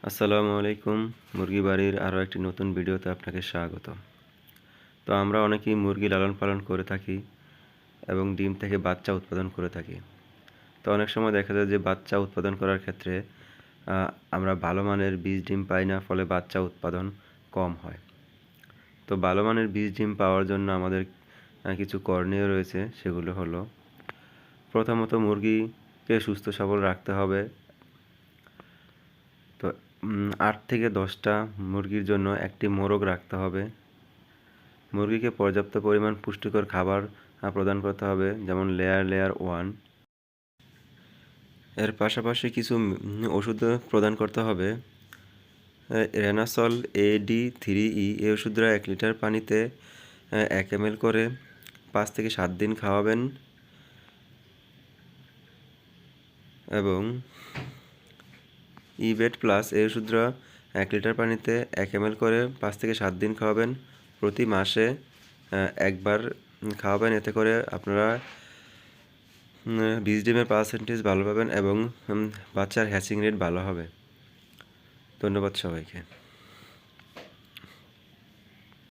আসসালামু আলাইকুম। মুরগি বাড়ির আরও একটি নতুন ভিডিওতে আপনাকে স্বাগত। তো আমরা অনেকেই মুরগি লালন পালন করে থাকি এবং ডিম থেকে বাচ্চা উৎপাদন করে থাকি। তো অনেক সময় দেখা যায় যে বাচ্চা উৎপাদন করার ক্ষেত্রে আ আমরা ভালো মানের বীজ ডিম পাই না, ফলে বাচ্চা উৎপাদন কম হয়। তো ভালো মানের বীজ ডিম পাওয়ার জন্য আমাদের কিছু করণীয় রয়েছে, সেগুলো হলো: প্রথমত মুরগিকে সুস্থ সবল রাখতে হবে। তো ৮ থেকে ১০টা মুরগির জন্য একটি মোরগ রাখতে হবে। মুরগিকে পর্যাপ্ত পরিমাণ পুষ্টিকর খাবার প্রদান করতে হবে, যেমন লেয়ার 1। এর পাশাপাশি কিছু ওষুধ প্রদান করতে হবে। রেনাসল AD3E এই ওষুধটা ১ লিটার পানিতে ১ ml করে ৫ থেকে ৭ দিন খাওয়াবেন এবং ইভেট প্লাস এই ওষুধটা ১ লিটার পানিতে ১ ml করে ৫ থেকে ৭ দিন খাওয়াবেন। প্রতি মাসে একবার খাওয়াবেন। এতে করে আপনারা বীজ ডিমের পার্সেন্টেজ ভালো পাবেন এবং বাচ্চার হ্যাচিং রেট ভালো হবে। ধন্যবাদ সবাইকে।